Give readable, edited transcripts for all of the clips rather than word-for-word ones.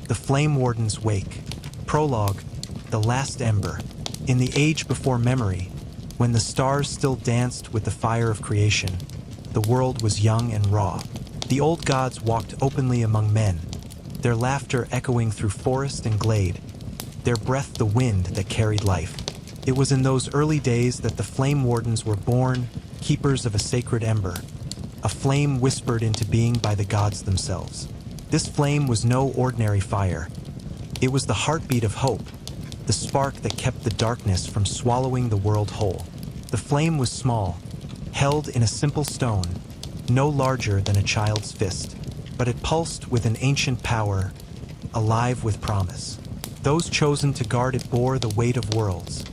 The Flamewarden's Wake. Prologue. The Last Ember. In the age before memory, when the stars still danced with the fire of creation, the world was young and raw. The old gods walked openly among men, their laughter echoing through forest and glade, their breath the wind that carried life. It was in those early days that the Flamewardens were born, keepers of a sacred ember, a flame whispered into being by the gods themselves. This flame was no ordinary fire. It was the heartbeat of hope, the spark that kept the darkness from swallowing the world whole. The flame was small, held in a simple stone, no larger than a child's fist, but it pulsed with an ancient power, alive with promise. Those chosen to guard it bore the weight of worlds,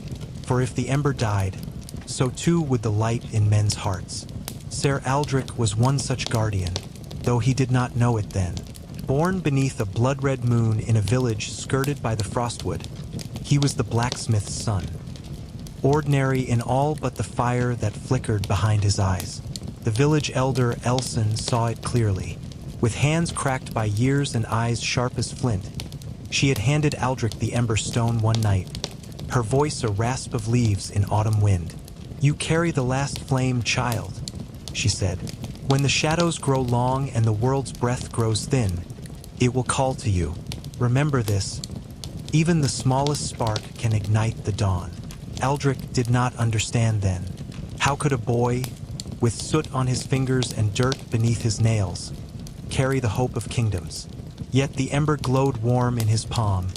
for if the ember died, so too would the light in men's hearts. Ser Aldric was one such guardian, though he did not know it then. Born beneath a blood-red moon in a village skirted by the frostwood, he was the blacksmith's son. Ordinary in all but the fire that flickered behind his eyes. The village elder Elson saw it clearly. With hands cracked by years and eyes sharp as flint, she had handed Aldric the ember stone one night, her voice a rasp of leaves in autumn wind. "You carry the last flame, child," she said. "When the shadows grow long and the world's breath grows thin, it will call to you. Remember this. Even the smallest spark can ignite the dawn." Aldric did not understand then. How could a boy, with soot on his fingers and dirt beneath his nails, carry the hope of kingdoms? Yet the ember glowed warm in his palm,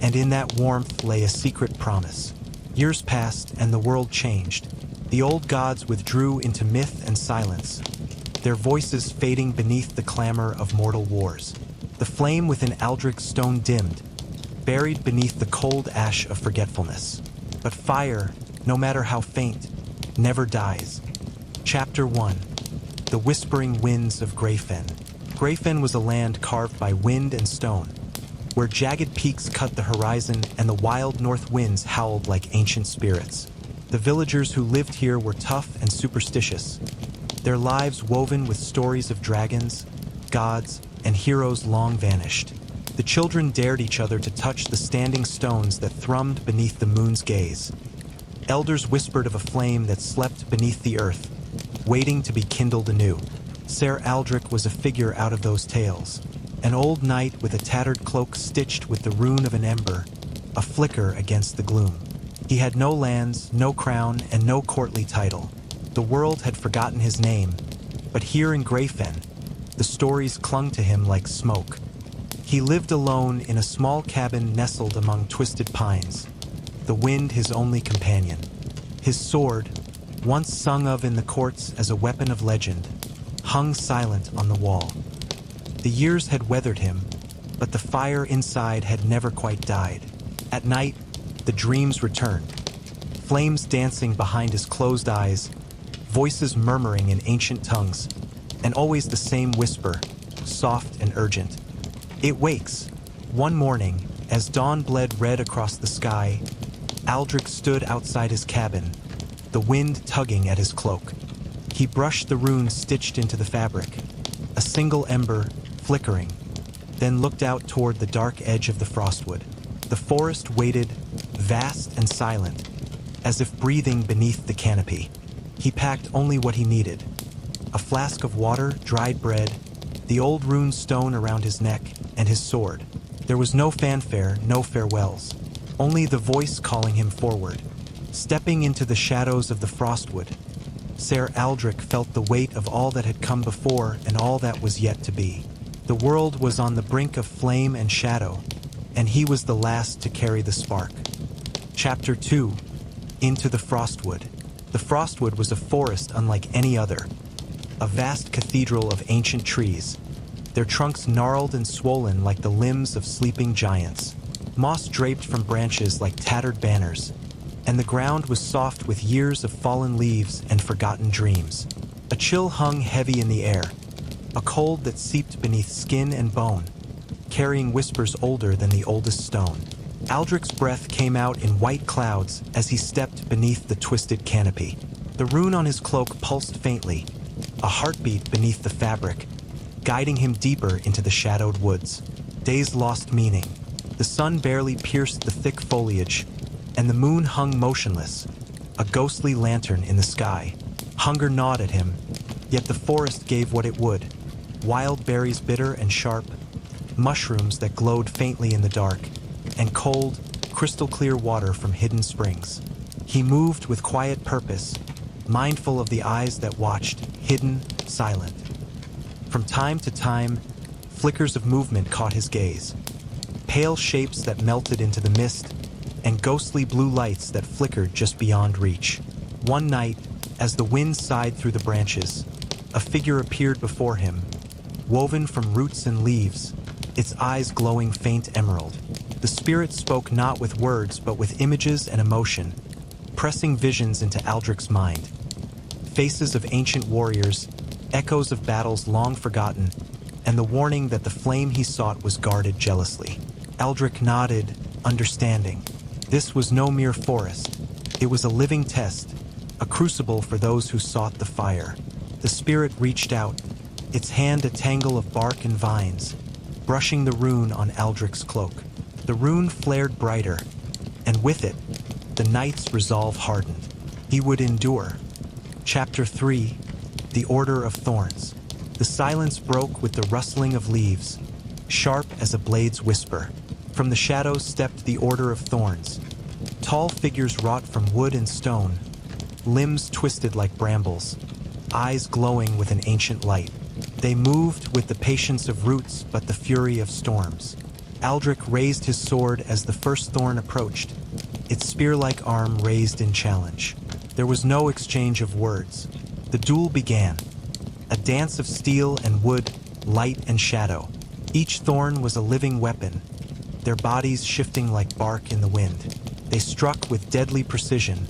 and in that warmth lay a secret promise. Years passed and the world changed. The old gods withdrew into myth and silence, their voices fading beneath the clamor of mortal wars. The flame within Aldric's stone dimmed, buried beneath the cold ash of forgetfulness. But fire, no matter how faint, never dies. Chapter 1. The Whispering Winds of Greyfen. Greyfen was a land carved by wind and stone, where jagged peaks cut the horizon and the wild north winds howled like ancient spirits. The villagers who lived here were tough and superstitious, their lives woven with stories of dragons, gods, and heroes long vanished. The children dared each other to touch the standing stones that thrummed beneath the moon's gaze. Elders whispered of a flame that slept beneath the earth, waiting to be kindled anew. Ser Aldric was a figure out of those tales, an old knight with a tattered cloak stitched with the rune of an ember, a flicker against the gloom. He had no lands, no crown, and no courtly title. The world had forgotten his name, but here in Greyfen, the stories clung to him like smoke. He lived alone in a small cabin nestled among twisted pines, the wind his only companion. His sword, once sung of in the courts as a weapon of legend, hung silent on the wall. The years had weathered him, but the fire inside had never quite died. At night, the dreams returned, flames dancing behind his closed eyes, voices murmuring in ancient tongues, and always the same whisper, soft and urgent. "It wakes." One morning, as dawn bled red across the sky, Aldric stood outside his cabin, the wind tugging at his cloak. He brushed the runes stitched into the fabric, a single ember flickering, then looked out toward the dark edge of the frostwood. The forest waited, vast and silent, as if breathing beneath the canopy. He packed only what he needed: a flask of water, dried bread, the old rune stone around his neck, and his sword. There was no fanfare, no farewells, only the voice calling him forward. Stepping into the shadows of the frostwood, Ser Aldric felt the weight of all that had come before and all that was yet to be. The world was on the brink of flame and shadow, and he was the last to carry the spark. Chapter 2. Into the Frostwood. The Frostwood was a forest unlike any other, a vast cathedral of ancient trees, their trunks gnarled and swollen like the limbs of sleeping giants, moss draped from branches like tattered banners, and the ground was soft with years of fallen leaves and forgotten dreams. A chill hung heavy in the air, a cold that seeped beneath skin and bone, carrying whispers older than the oldest stone. Aldric's breath came out in white clouds as he stepped beneath the twisted canopy. The rune on his cloak pulsed faintly, a heartbeat beneath the fabric, guiding him deeper into the shadowed woods. Days lost meaning. The sun barely pierced the thick foliage, and the moon hung motionless, a ghostly lantern in the sky. Hunger gnawed at him, yet the forest gave what it would. Wild berries bitter and sharp, mushrooms that glowed faintly in the dark, and cold, crystal-clear water from hidden springs. He moved with quiet purpose, mindful of the eyes that watched, hidden, silent. From time to time, flickers of movement caught his gaze. Pale shapes that melted into the mist, and ghostly blue lights that flickered just beyond reach. One night, as the wind sighed through the branches, a figure appeared before him, woven from roots and leaves, its eyes glowing faint emerald. The spirit spoke not with words but with images and emotion, pressing visions into Aldric's mind. Faces of ancient warriors, echoes of battles long forgotten, and the warning that the flame he sought was guarded jealously. Aldric nodded, understanding. This was no mere forest. It was a living test, a crucible for those who sought the fire. The spirit reached out, its hand a tangle of bark and vines, brushing the rune on Aldric's cloak. The rune flared brighter, and with it, the knight's resolve hardened. He would endure. Chapter 3: The Order of Thorns. The silence broke with the rustling of leaves, sharp as a blade's whisper. From the shadows stepped the Order of Thorns, tall figures wrought from wood and stone, limbs twisted like brambles, eyes glowing with an ancient light. They moved with the patience of roots but the fury of storms. Aldric raised his sword as the first thorn approached, its spear-like arm raised in challenge. There was no exchange of words. The duel began, a dance of steel and wood, light and shadow. Each thorn was a living weapon, their bodies shifting like bark in the wind. They struck with deadly precision,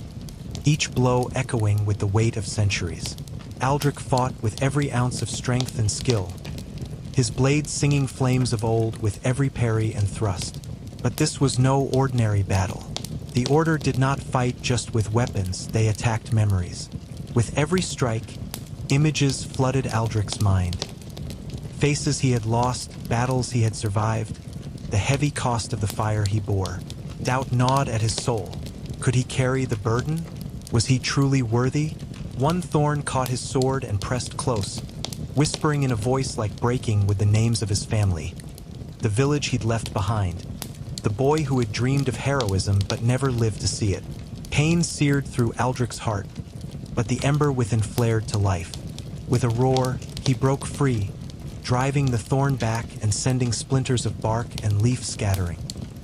each blow echoing with the weight of centuries. Aldric fought with every ounce of strength and skill, his blade singing flames of old with every parry and thrust. But this was no ordinary battle. The Order did not fight just with weapons, they attacked memories. With every strike, images flooded Aldric's mind. Faces he had lost, battles he had survived, the heavy cost of the fire he bore. Doubt gnawed at his soul. Could he carry the burden? Was he truly worthy? One thorn caught his sword and pressed close, whispering in a voice like breaking with the names of his family, the village he'd left behind, the boy who had dreamed of heroism but never lived to see it. Pain seared through Aldric's heart, but the ember within flared to life. With a roar, he broke free, driving the thorn back and sending splinters of bark and leaf scattering.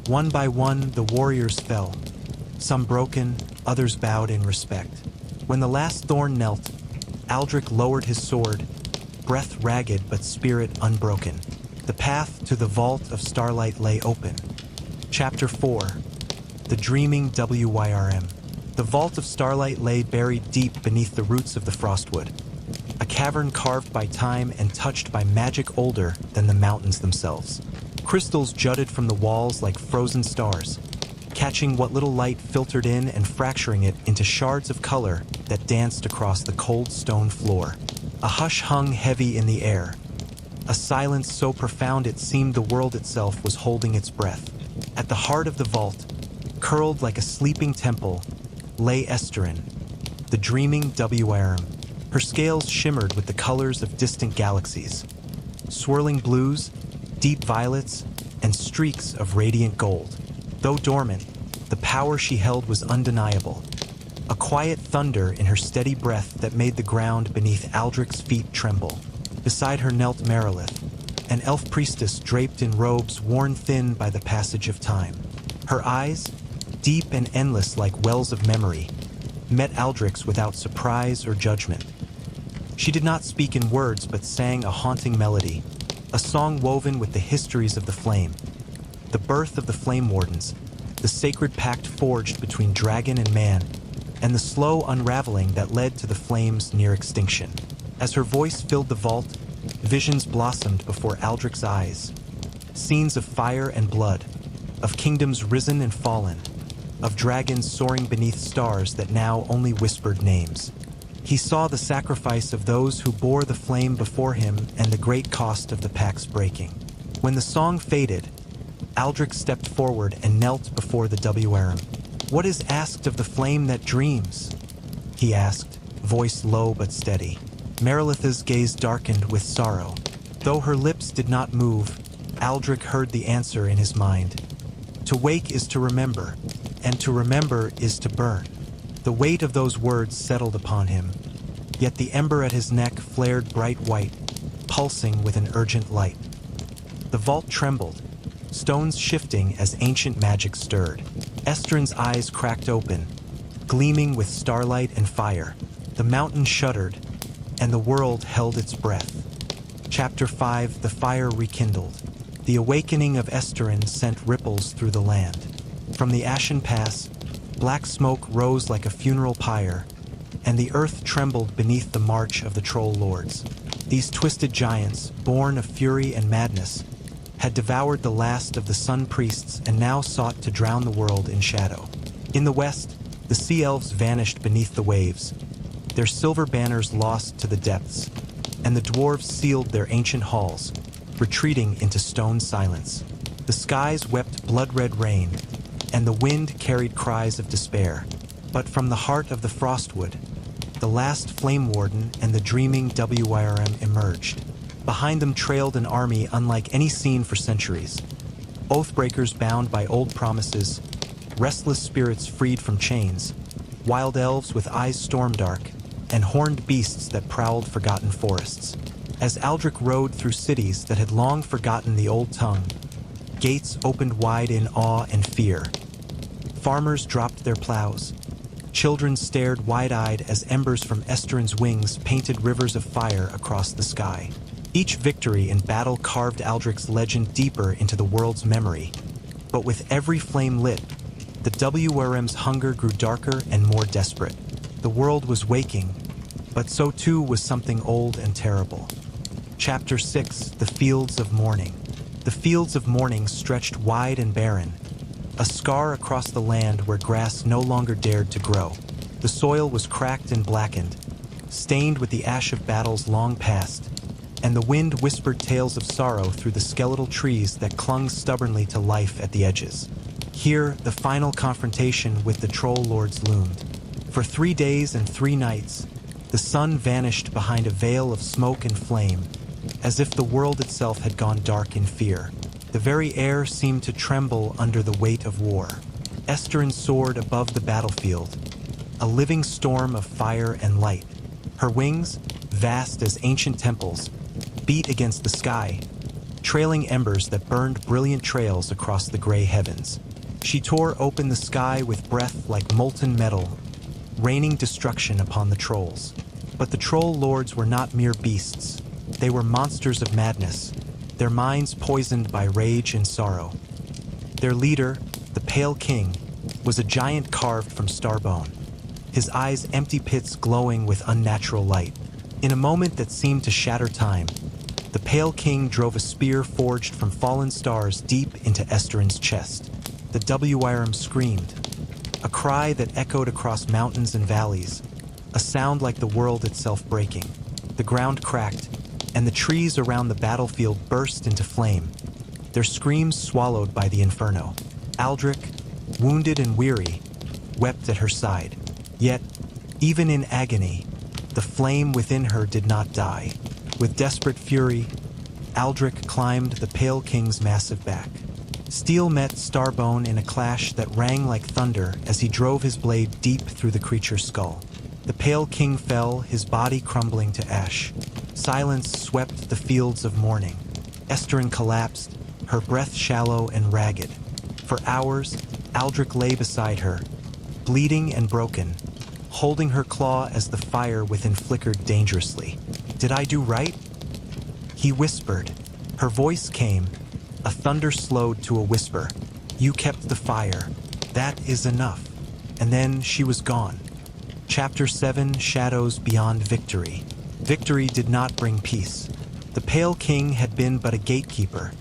One by one, the warriors fell, some broken, others bowed in respect. When the last thorn knelt, Aldric lowered his sword, breath ragged but spirit unbroken. The path to the vault of starlight lay open. Chapter 4: The Dreaming WYRM. The vault of starlight lay buried deep beneath the roots of the frostwood, a cavern carved by time and touched by magic older than the mountains themselves. Crystals jutted from the walls like frozen stars, catching what little light filtered in and fracturing it into shards of color that danced across the cold stone floor. A hush hung heavy in the air, a silence so profound it seemed the world itself was holding its breath. At the heart of the vault, curled like a sleeping temple, lay Esterin, the dreaming WRM. Her scales shimmered with the colors of distant galaxies, swirling blues, deep violets, and streaks of radiant gold. Though dormant, the power she held was undeniable, a quiet thunder in her steady breath that made the ground beneath Aldric's feet tremble. Beside her knelt Marilith, an elf priestess draped in robes worn thin by the passage of time. Her eyes, deep and endless like wells of memory, met Aldric's without surprise or judgment. She did not speak in words but sang a haunting melody, a song woven with the histories of the flame, the birth of the Flamewardens, the sacred pact forged between dragon and man, and the slow unraveling that led to the flame's near extinction. As her voice filled the vault, visions blossomed before Aldric's eyes, scenes of fire and blood, of kingdoms risen and fallen, of dragons soaring beneath stars that now only whispered names. He saw the sacrifice of those who bore the flame before him and the great cost of the pact's breaking. When the song faded, Aldric stepped forward and knelt before the WRM. "What is asked of the flame that dreams?" he asked, voice low but steady. Merilith's gaze darkened with sorrow. Though her lips did not move, Aldric heard the answer in his mind. "To wake is to remember, and to remember is to burn." The weight of those words settled upon him, yet the ember at his neck flared bright white, pulsing with an urgent light. The vault trembled, stones shifting as ancient magic stirred. Estrin's eyes cracked open, gleaming with starlight and fire. The mountain shuddered, and the world held its breath. Chapter 5: The Fire Rekindled. The awakening of Estrin sent ripples through the land. From the Ashen Pass, black smoke rose like a funeral pyre, and the earth trembled beneath the march of the troll lords. These twisted giants, born of fury and madness, had devoured the last of the sun priests and now sought to drown the world in shadow. In the west, the sea elves vanished beneath the waves, their silver banners lost to the depths, and the dwarves sealed their ancient halls, retreating into stone silence. The skies wept blood-red rain, and the wind carried cries of despair. But from the heart of the Frostwood, the last Flamewarden and the dreaming WIRM emerged. Behind them trailed an army unlike any seen for centuries. Oathbreakers bound by old promises, restless spirits freed from chains, wild elves with eyes storm-dark, and horned beasts that prowled forgotten forests. As Aldric rode through cities that had long forgotten the old tongue, gates opened wide in awe and fear. Farmers dropped their plows. Children stared wide-eyed as embers from Estrin's wings painted rivers of fire across the sky. Each victory in battle carved Aldric's legend deeper into the world's memory. But with every flame lit, the WRM's hunger grew darker and more desperate. The world was waking, but so too was something old and terrible. Chapter 6: The Fields of Mourning. The fields of mourning stretched wide and barren, a scar across the land where grass no longer dared to grow. The soil was cracked and blackened, stained with the ash of battles long past, and the wind whispered tales of sorrow through the skeletal trees that clung stubbornly to life at the edges. Here, the final confrontation with the troll lords loomed. For 3 days and 3 nights, the sun vanished behind a veil of smoke and flame, as if the world itself had gone dark in fear. The very air seemed to tremble under the weight of war. Estrin soared above the battlefield, a living storm of fire and light. Her wings, vast as ancient temples, beat against the sky, trailing embers that burned brilliant trails across the gray heavens. She tore open the sky with breath like molten metal, raining destruction upon the trolls. But the troll lords were not mere beasts. They were monsters of madness, their minds poisoned by rage and sorrow. Their leader, the Pale King, was a giant carved from starbone, his eyes empty pits glowing with unnatural light. In a moment that seemed to shatter time, the Pale King drove a spear forged from fallen stars deep into Estrin's chest. The WIRM screamed, a cry that echoed across mountains and valleys, a sound like the world itself breaking. The ground cracked, and the trees around the battlefield burst into flame, their screams swallowed by the inferno. Aldric, wounded and weary, wept at her side. Yet, even in agony, the flame within her did not die. With desperate fury, Aldric climbed the Pale King's massive back. Steel met starbone in a clash that rang like thunder as he drove his blade deep through the creature's skull. The Pale King fell, his body crumbling to ash. Silence swept the fields of mourning. Estrin collapsed, her breath shallow and ragged. For hours, Aldric lay beside her, bleeding and broken, holding her claw as the fire within flickered dangerously. "Did I do right?" he whispered. Her voice came, a thunder slowed to a whisper. "You kept the fire. That is enough." And then she was gone. Chapter 7: Shadows Beyond Victory. Victory did not bring peace. The Pale King had been but a gatekeeper,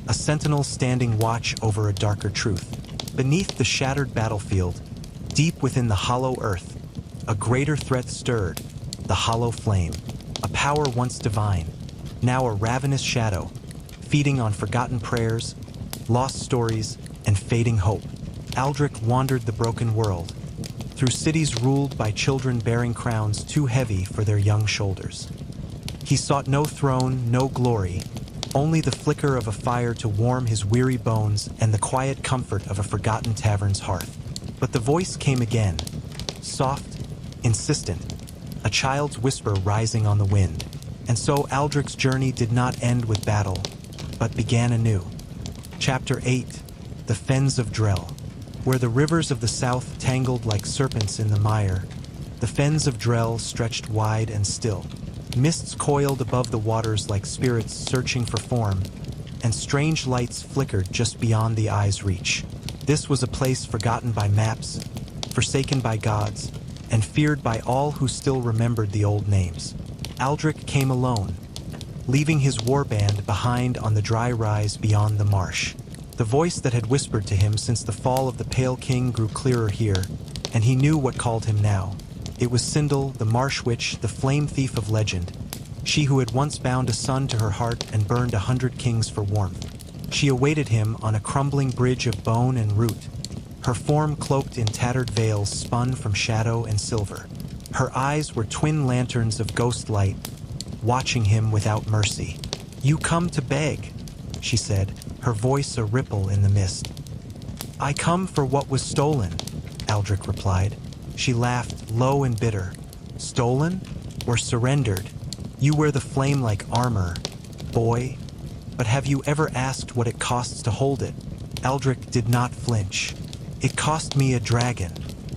a sentinel standing watch over a darker truth. Beneath the shattered battlefield, deep within the hollow earth, a greater threat stirred, the hollow flame, a power once divine, now a ravenous shadow, feeding on forgotten prayers, lost stories, and fading hope. Aldric wandered the broken world, through cities ruled by children bearing crowns too heavy for their young shoulders. He sought no throne, no glory, only the flicker of a fire to warm his weary bones and the quiet comfort of a forgotten tavern's hearth. But the voice came again, soft, insistent, a child's whisper rising on the wind. And so Aldric's journey did not end with battle, but began anew. Chapter 8, The Fens of Drell. Where the rivers of the south tangled like serpents in the mire, the fens of Drell stretched wide and still. Mists coiled above the waters like spirits searching for form, and strange lights flickered just beyond the eye's reach. This was a place forgotten by maps, forsaken by gods, and feared by all who still remembered the old names. Aldric came alone, leaving his warband behind on the dry rise beyond the marsh. The voice that had whispered to him since the fall of the Pale King grew clearer here, and he knew what called him now. It was Sindel, the marsh witch, the flame thief of legend, she who had once bound a son to her heart and burned 100 kings for warmth. She awaited him on a crumbling bridge of bone and root, her form cloaked in tattered veils spun from shadow and silver. Her eyes were twin lanterns of ghost light, watching him without mercy. "You come to beg," she said, her voice a ripple in the mist. "I come for what was stolen," Aldric replied. She laughed, low and bitter. "Stolen? Or surrendered? You wear the flame like armor, boy. But have you ever asked what it costs to hold it?" Aldric did not flinch. "It cost me a dragon."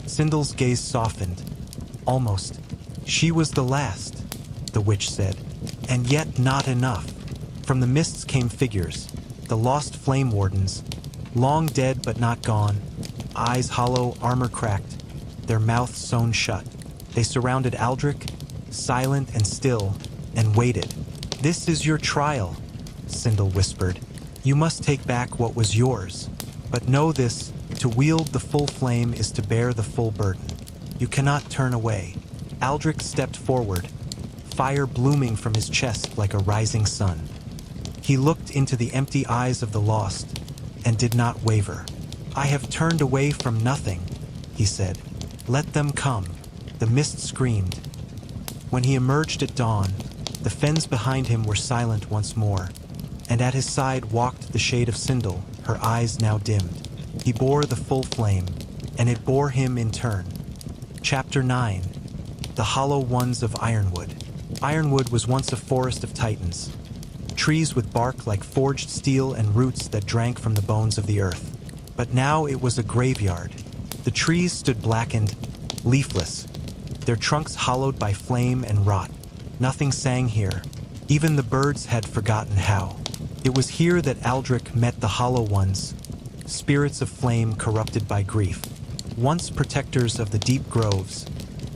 Sindel's gaze softened. "Almost. She was the last," the witch said. "And yet not enough." From the mists came figures, the lost Flamewardens, long dead but not gone, eyes hollow, armor cracked, their mouths sewn shut. They surrounded Aldric, silent and still, and waited. "This is your trial," Sindel whispered. "You must take back what was yours. But know this, to wield the full flame is to bear the full burden. You cannot turn away." Aldric stepped forward, fire blooming from his chest like a rising sun. He looked into the empty eyes of the lost and did not waver. "I have turned away from nothing," he said. "Let them come." The mist screamed. When he emerged at dawn, the fens behind him were silent once more, and at his side walked the shade of Sindel, her eyes now dimmed. He bore the full flame, and it bore him in turn. Chapter 9, The Hollow Ones of Ironwood. Ironwood was once a forest of titans, trees with bark like forged steel and roots that drank from the bones of the earth. But now it was a graveyard. The trees stood blackened, leafless, their trunks hollowed by flame and rot. Nothing sang here. Even the birds had forgotten how. It was here that Aldric met the Hollow Ones, spirits of flame corrupted by grief. Once protectors of the deep groves,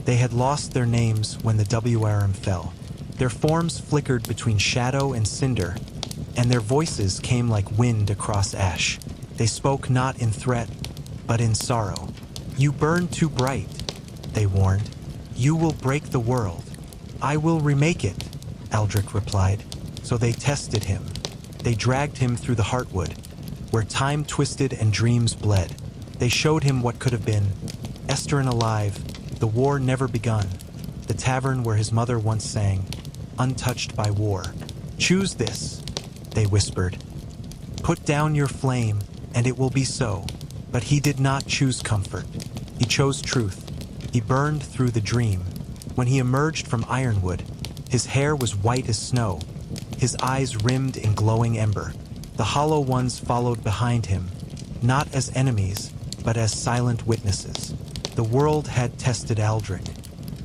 they had lost their names when the WRM fell. Their forms flickered between shadow and cinder, and their voices came like wind across ash. They spoke not in threat, but in sorrow. "You burn too bright," they warned. "You will break the world." "I will remake it," Aldric replied. So they tested him. They dragged him through the Heartwood, where time twisted and dreams bled. They showed him what could have been. Esteren alive, the war never begun, the tavern where his mother once sang, untouched by war. "Choose this," they whispered. "Put down your flame, and it will be so." But he did not choose comfort. He chose truth. He burned through the dream. When he emerged from Ironwood, his hair was white as snow, his eyes rimmed in glowing ember. The Hollow Ones followed behind him, not as enemies, but as silent witnesses. The world had tested Aldric,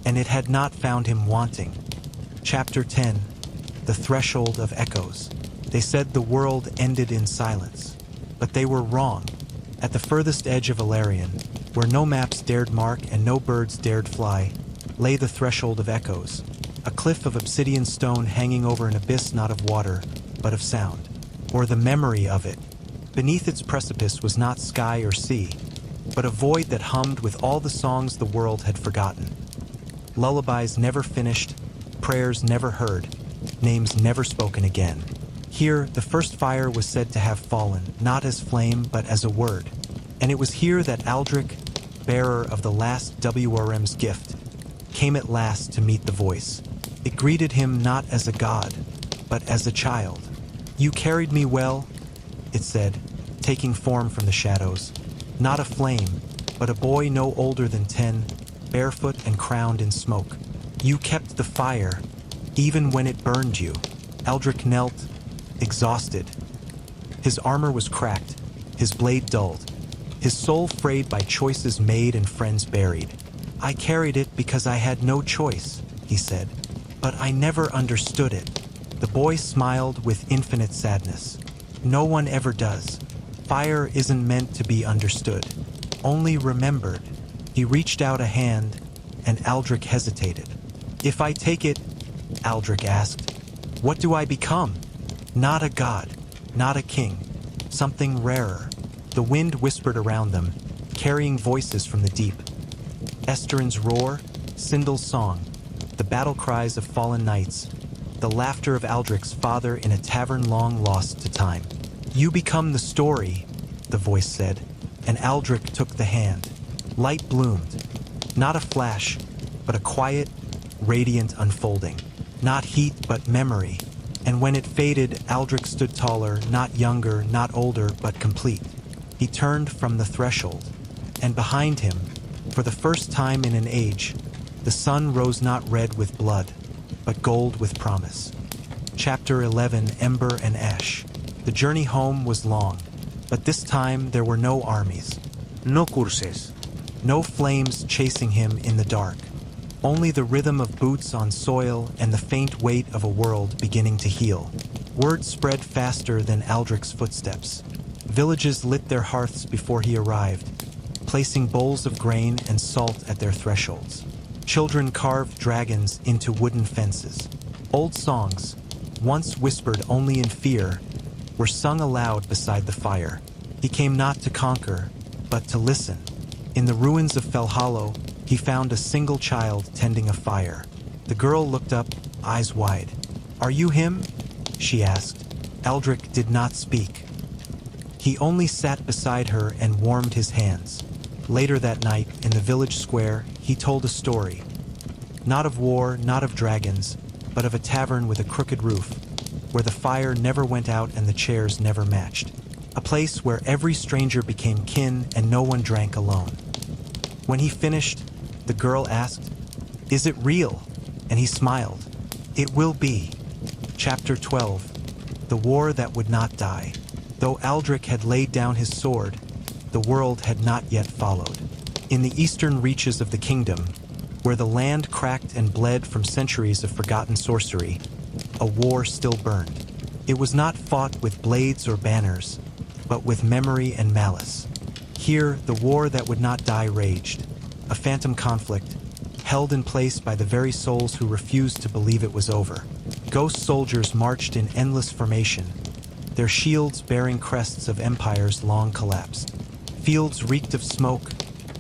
and it had not found him wanting. Chapter 10, The Threshold of Echoes. They said the world ended in silence, but they were wrong. At the furthest edge of Valerian, where no maps dared mark and no birds dared fly, lay the Threshold of Echoes, a cliff of obsidian stone hanging over an abyss not of water, but of sound, or the memory of it. Beneath its precipice was not sky or sea, but a void that hummed with all the songs the world had forgotten. Lullabies never finished, prayers never heard, names never spoken again. Here, the first fire was said to have fallen, not as flame, but as a word. And it was here that Aldric, bearer of the last WRM's gift, came at last to meet the voice. It greeted him not as a god, but as a child. "You carried me well," it said, taking form from the shadows. Not a flame, but a boy no older than 10, barefoot and crowned in smoke. "You kept the fire, even when it burned you." Aldric knelt, exhausted. His armor was cracked, his blade dulled, his soul frayed by choices made and friends buried. "I carried it because I had no choice," he said, "but I never understood it." The boy smiled with infinite sadness. "No one ever does. Fire isn't meant to be understood, only remembered." He reached out a hand, and Aldric hesitated. "If I take it," Aldric asked, "what do I become?" "Not a god, not a king, something rarer." The wind whispered around them, carrying voices from the deep. Esterin's roar, Sindal's song, the battle cries of fallen knights, the laughter of Aldric's father in a tavern long lost to time. "You become the story," the voice said, and Aldric took the hand. Light bloomed, not a flash, but a quiet, radiant unfolding. Not heat, but memory. And when it faded, Aldric stood taller, not younger, not older, but complete. He turned from the threshold, and behind him, for the first time in an age, the sun rose not red with blood, but gold with promise. Chapter 11, Ember and Ash. The journey home was long, but this time there were no armies. No curses. No flames chasing him in the dark. Only the rhythm of boots on soil and the faint weight of a world beginning to heal. Word spread faster than Aldric's footsteps. Villages lit their hearths before he arrived, placing bowls of grain and salt at their thresholds. Children carved dragons into wooden fences. Old songs, once whispered only in fear, were sung aloud beside the fire. He came not to conquer, but to listen. In the ruins of Fellhollow, he found a single child tending a fire. The girl looked up, eyes wide. "Are you him?" she asked. Aldric did not speak. He only sat beside her and warmed his hands. Later that night, in the village square, he told a story. Not of war, not of dragons, but of a tavern with a crooked roof, where the fire never went out and the chairs never matched. A place where every stranger became kin and no one drank alone. When he finished, the girl asked, "Is it real?" And he smiled. "It will be." Chapter 12. The War That Would Not Die. Though Aldric had laid down his sword, the world had not yet followed. In the eastern reaches of the kingdom, where the land cracked and bled from centuries of forgotten sorcery, a war still burned. It was not fought with blades or banners, but with memory and malice. Here, the war that would not die raged, a phantom conflict, held in place by the very souls who refused to believe it was over. Ghost soldiers marched in endless formation, their shields bearing crests of empires long collapsed. Fields reeked of smoke,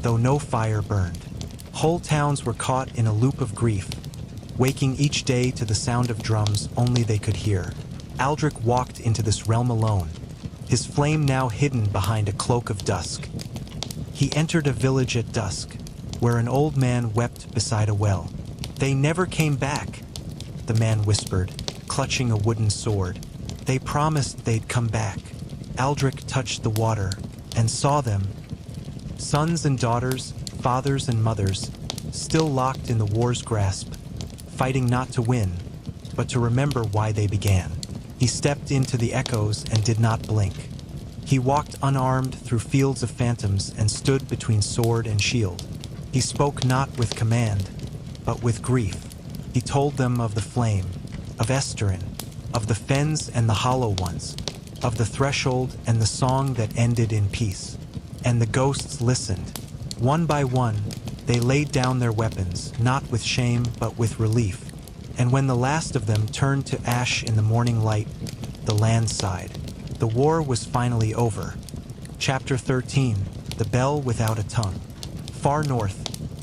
though no fire burned. Whole towns were caught in a loop of grief, waking each day to the sound of drums only they could hear. Aldric walked into this realm alone, his flame now hidden behind a cloak of dusk. He entered a village at dusk, where an old man wept beside a well. "They never came back," the man whispered, clutching a wooden sword. "They promised they'd come back." Aldric touched the water and saw them, sons and daughters, fathers and mothers, still locked in the war's grasp, fighting not to win, but to remember why they began. He stepped into the echoes and did not blink. He walked unarmed through fields of phantoms and stood between sword and shield. He spoke not with command, but with grief. He told them of the flame, of Esterin, of the fens and the hollow ones, of the threshold and the song that ended in peace. And the ghosts listened. One by one, they laid down their weapons, not with shame, but with relief. And when the last of them turned to ash in the morning light, the land sighed. The war was finally over. Chapter 13. The Bell Without a Tongue. Far north,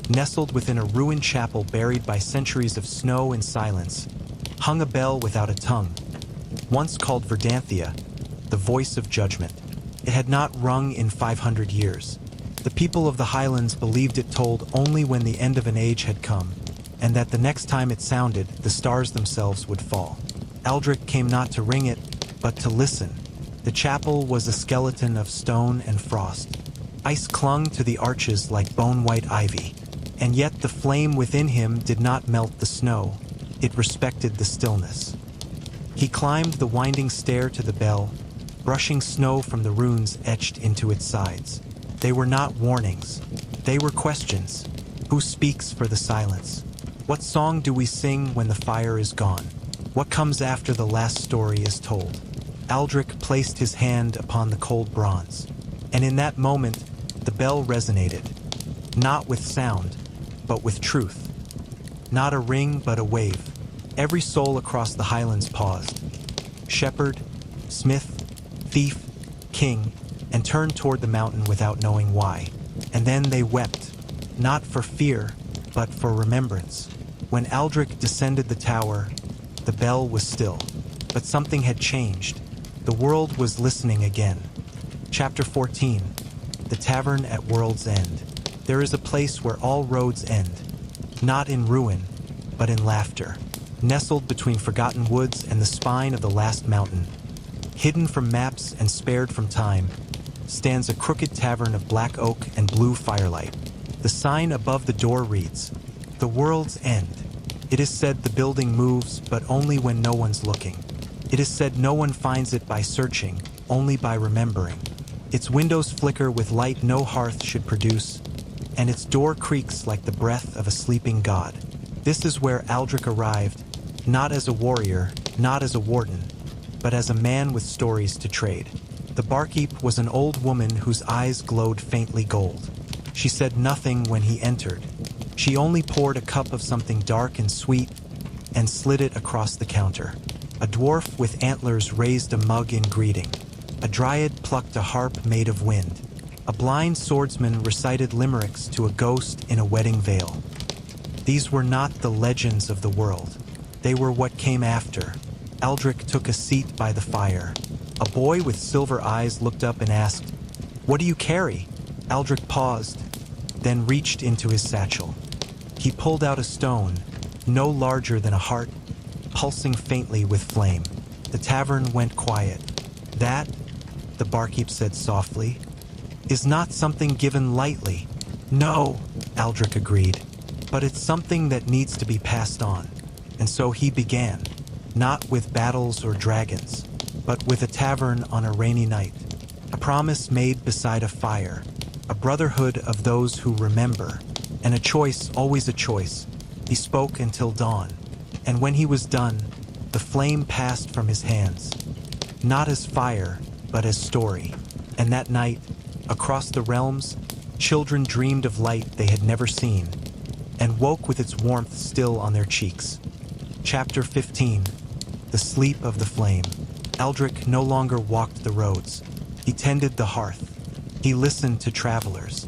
nestled within a ruined chapel buried by centuries of snow and silence, hung a bell without a tongue. once called Verdanthia, the voice of judgment. It had not rung in 500 years. The people of the Highlands believed it told only when the end of an age had come, and that the next time it sounded, the stars themselves would fall. Aldric came not to ring it, but to listen. The chapel was a skeleton of stone and frost. Ice clung to the arches like bone-white ivy, and yet the flame within him did not melt the snow. It respected the stillness. He climbed the winding stair to the bell, brushing snow from the runes etched into its sides. They were not warnings. They were questions. Who speaks for the silence? What song do we sing when the fire is gone? What comes after the last story is told? Aldric placed his hand upon the cold bronze, and in that moment, the bell resonated, not with sound, but with truth. Not a ring, but a wave. Every soul across the Highlands paused. Shepherd, smith, thief, king, and turned toward the mountain without knowing why. And then they wept, not for fear, but for remembrance. When Aldric descended the tower, the bell was still, but something had changed. The world was listening again. Chapter 14. The Tavern at World's End. There is a place where all roads end, not in ruin, but in laughter. Nestled between forgotten woods and the spine of the last mountain, hidden from maps and spared from time, stands a crooked tavern of black oak and blue firelight. The sign above the door reads, "The World's End." It is said the building moves, but only when no one's looking. It is said no one finds it by searching, only by remembering. Its windows flicker with light no hearth should produce, and its door creaks like the breath of a sleeping god. This is where Aldric arrived, not as a warrior, not as a warden, but as a man with stories to trade. The barkeep was an old woman whose eyes glowed faintly gold. She said nothing when he entered. She only poured a cup of something dark and sweet and slid it across the counter. A dwarf with antlers raised a mug in greeting. A dryad plucked a harp made of wind. A blind swordsman recited limericks to a ghost in a wedding veil. These were not the legends of the world. They were what came after. Aldric took a seat by the fire. A boy with silver eyes looked up and asked, "What do you carry?" Aldric paused, then reached into his satchel. He pulled out a stone, no larger than a heart, pulsing faintly with flame. The tavern went quiet. "That," the barkeep said softly, "is not something given lightly." "No," Aldric agreed, "but it's something that needs to be passed on." And so he began, not with battles or dragons, but with a tavern on a rainy night, a promise made beside a fire, a brotherhood of those who remember, and a choice, always a choice. He spoke until dawn, and when he was done, the flame passed from his hands, not as fire, but as story. And that night, across the realms, children dreamed of light they had never seen, and woke with its warmth still on their cheeks. Chapter 15. The Sleep of the Flame. Aldric no longer walked the roads. He tended the hearth. He listened to travelers.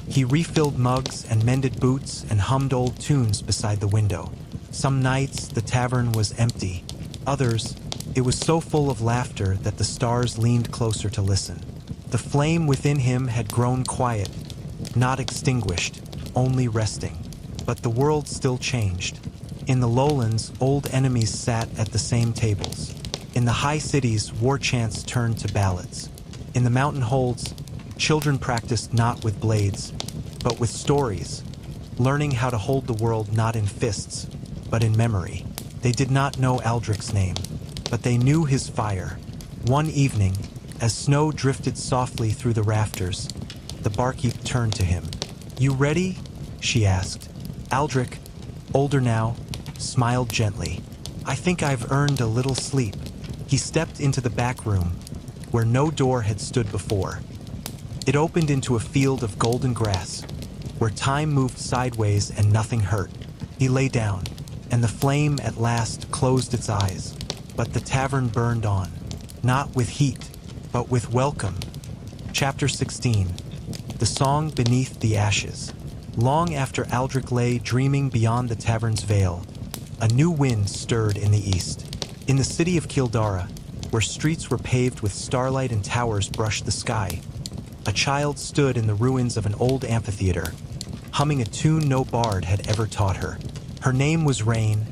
He refilled mugs and mended boots and hummed old tunes beside the window. Some nights the tavern was empty. Others, it was so full of laughter that the stars leaned closer to listen. The flame within him had grown quiet, not extinguished, only resting. But the world still changed. In the lowlands, old enemies sat at the same tables. In the high cities, war chants turned to ballads. In the mountain holds, children practiced not with blades, but with stories, learning how to hold the world not in fists, but in memory. They did not know Aldric's name, but they knew his fire. One evening, as snow drifted softly through the rafters, the barkeep turned to him. "You ready?" she asked. Aldric, older now, smiled gently. "I think I've earned a little sleep." He stepped into the back room, where no door had stood before. It opened into a field of golden grass, where time moved sideways and nothing hurt. He lay down, and the flame at last closed its eyes. But the tavern burned on, not with heat, but with welcome. Chapter 16. The Song Beneath the Ashes. Long after Aldric lay dreaming beyond the tavern's veil, a new wind stirred in the east. In the city of Kildara, where streets were paved with starlight and towers brushed the sky, a child stood in the ruins of an old amphitheater, humming a tune no bard had ever taught her. Her name was Rain,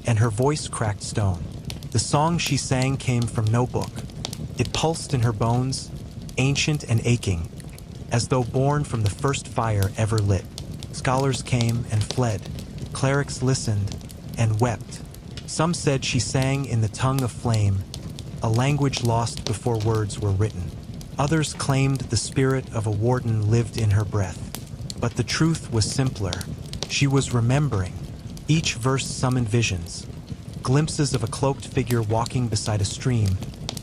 and her voice cracked stone. The song she sang came from no book. It pulsed in her bones, ancient and aching, as though born from the first fire ever lit. Scholars came and fled. Clerics listened and wept. Some said she sang in the tongue of flame, a language lost before words were written. Others claimed the spirit of a warden lived in her breath. But the truth was simpler. She was remembering. Each verse summoned visions, glimpses of a cloaked figure walking beside a stream,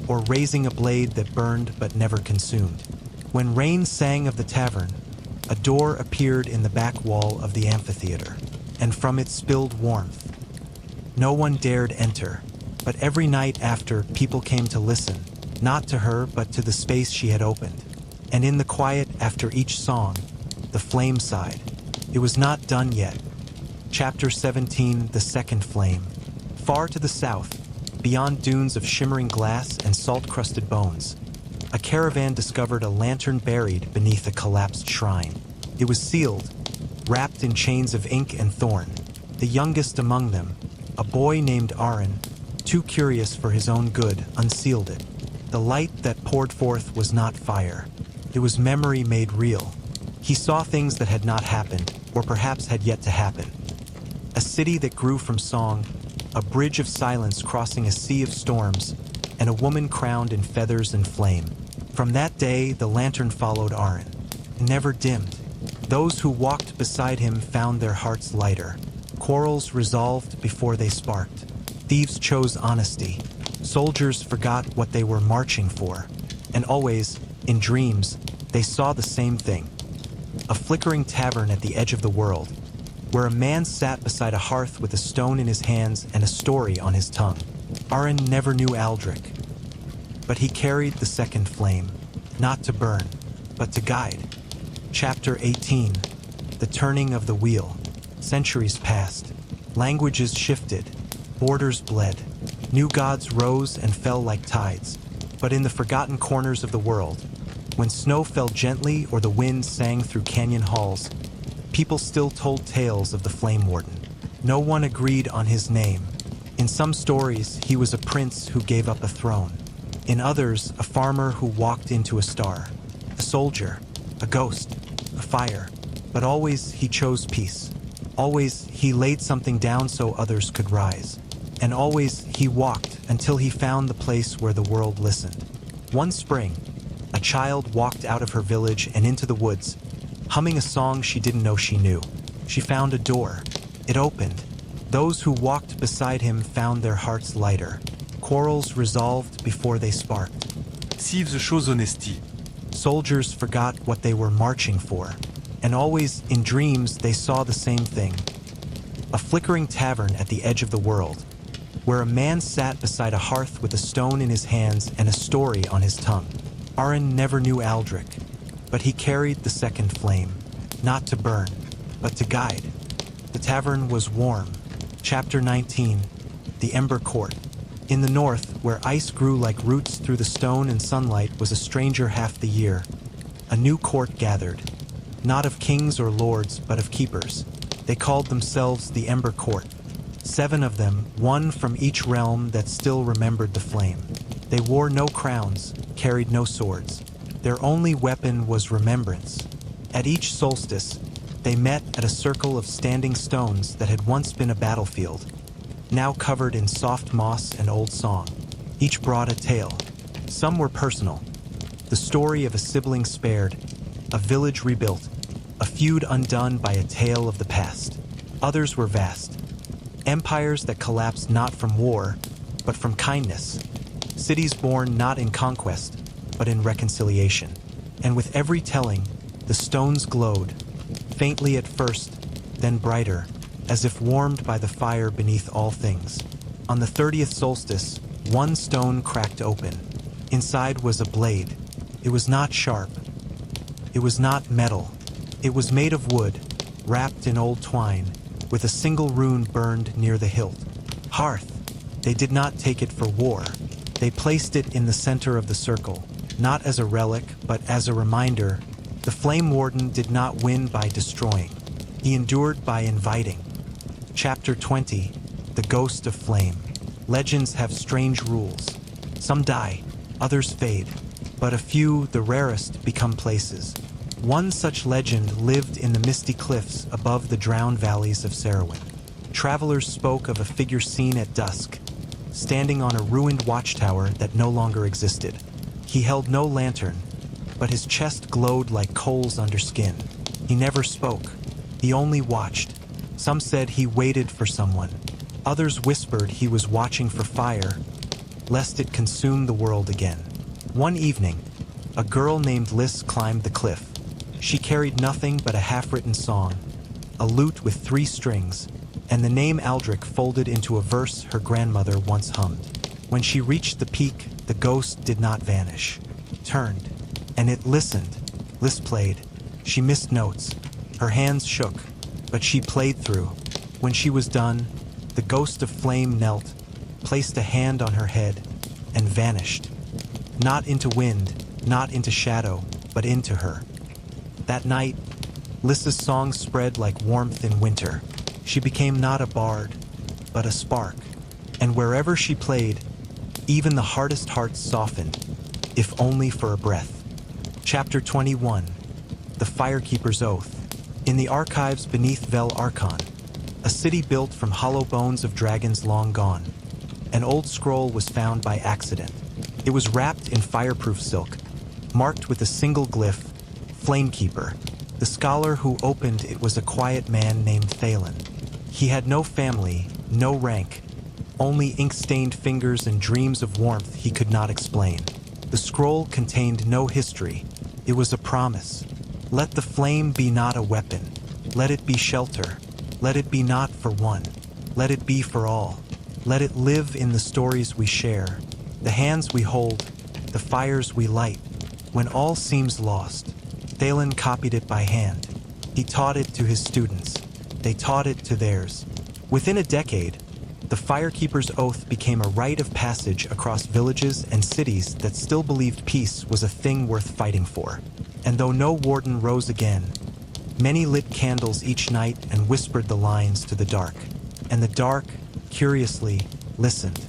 or raising a blade that burned but never consumed. When Rain sang of the tavern, a door appeared in the back wall of the amphitheater, and from it spilled warmth. No one dared enter, but every night after, people came to listen, not to her but to the space she had opened. And in the quiet after each song, the flame sighed. It was not done yet. Chapter 17, The Second Flame. Far to the south, beyond dunes of shimmering glass and salt-crusted bones, a caravan discovered a lantern buried beneath a collapsed shrine. It was sealed, wrapped in chains of ink and thorn. The youngest among them, a boy named Aaron, too curious for his own good, unsealed it. The light that poured forth was not fire. It was memory made real. He saw things that had not happened, or perhaps had yet to happen. A city that grew from song, a bridge of silence crossing a sea of storms, and a woman crowned in feathers and flame. From that day, the lantern followed Aaron, never dimmed. Those who walked beside him found their hearts lighter. Quarrels resolved before they sparked. Thieves chose honesty. Soldiers forgot what they were marching for. And always, in dreams, they saw the same thing. A flickering tavern at the edge of the world, where a man sat beside a hearth with a stone in his hands and a story on his tongue. Aaron never knew Aldric, but he carried the second flame, not to burn, but to guide. Chapter 18, The Turning of the Wheel. Centuries passed. Languages shifted. Borders bled. New gods rose and fell like tides. But in the forgotten corners of the world, when snow fell gently or the wind sang through canyon halls, people still told tales of the Flamewarden. No one agreed on his name. In some stories, he was a prince who gave up a throne. In others, a farmer who walked into a star. A soldier, a ghost, a fire. But always he chose peace. Always he laid something down so others could rise. And always he walked until he found the place where the world listened. One spring, a child walked out of her village and into the woods, humming a song she didn't know she knew. She found a door. It opened. Those who walked beside him found their hearts lighter. Quarrels resolved before they sparked. Thieves chose honesty. Soldiers forgot what they were marching for. And always, in dreams, they saw the same thing. A flickering tavern at the edge of the world, where a man sat beside a hearth with a stone in his hands and a story on his tongue. Aaron never knew Aldric, but he carried the second flame, not to burn, but to guide. The tavern was warm. Chapter 19, The Ember Court. In the north, where ice grew like roots through the stone and sunlight, was a stranger half the year. A new court gathered, not of kings or lords, but of keepers. They called themselves the Ember Court. 7 of them, one from each realm that still remembered the flame. They wore no crowns, carried no swords. Their only weapon was remembrance. At each solstice, they met at a circle of standing stones that had once been a battlefield, now covered in soft moss and old song. Each brought a tale. Some were personal. The story of a sibling spared, a village rebuilt, a feud undone by a tale of the past. Others were vast. Empires that collapsed not from war, but from kindness. Cities born not in conquest, but in reconciliation. And with every telling, the stones glowed, faintly at first, then brighter, as if warmed by the fire beneath all things. On the 30th solstice, one stone cracked open. Inside was a blade. It was not sharp. It was not metal. It was made of wood, wrapped in old twine, with a single rune burned near the hilt. Hearth. They did not take it for war. They placed it in the center of the circle, not as a relic, but as a reminder. The Flamewarden did not win by destroying. He endured by inviting. Chapter 20. The Ghost of Flame. Legends have strange rules. Some die, others fade, but a few, the rarest, become places. One such legend lived in the misty cliffs above the drowned valleys of Sarowin. Travelers spoke of a figure seen at dusk, standing on a ruined watchtower that no longer existed. He held no lantern, but his chest glowed like coals under skin. He never spoke. He only watched. Some said he waited for someone. Others whispered he was watching for fire, lest it consume the world again. One evening, a girl named Liz climbed the cliff. She carried nothing but a half-written song, a lute with 3 strings, and the name Aldric folded into a verse her grandmother once hummed. When she reached the peak, the ghost did not vanish. Turned, and it listened. Liz played. She missed notes. Her hands shook, but she played through. When she was done, the ghost of flame knelt, placed a hand on her head, and vanished. Not into wind, not into shadow, but into her. That night, Liz's song spread like warmth in winter. She became not a bard, but a spark. And wherever she played, even the hardest hearts softened, if only for a breath. Chapter 21. The Firekeeper's Oath. In the archives beneath Vel Archon, a city built from hollow bones of dragons long gone, an old scroll was found by accident. It was wrapped in fireproof silk, marked with a single glyph, Flamekeeper. The scholar who opened it was a quiet man named Thalen. He had no family, no rank, only ink-stained fingers and dreams of warmth he could not explain. The scroll contained no history. It was a promise. Let the flame be not a weapon. Let it be shelter. Let it be not for one. Let it be for all. Let it live in the stories we share, the hands we hold, the fires we light. When all seems lost, Thalen copied it by hand. He taught it to his students. They taught it to theirs. Within a decade, the Firekeeper's Oath became a rite of passage across villages and cities that still believed peace was a thing worth fighting for. And though no warden rose again, many lit candles each night and whispered the lines to the dark. And the dark, curiously, listened.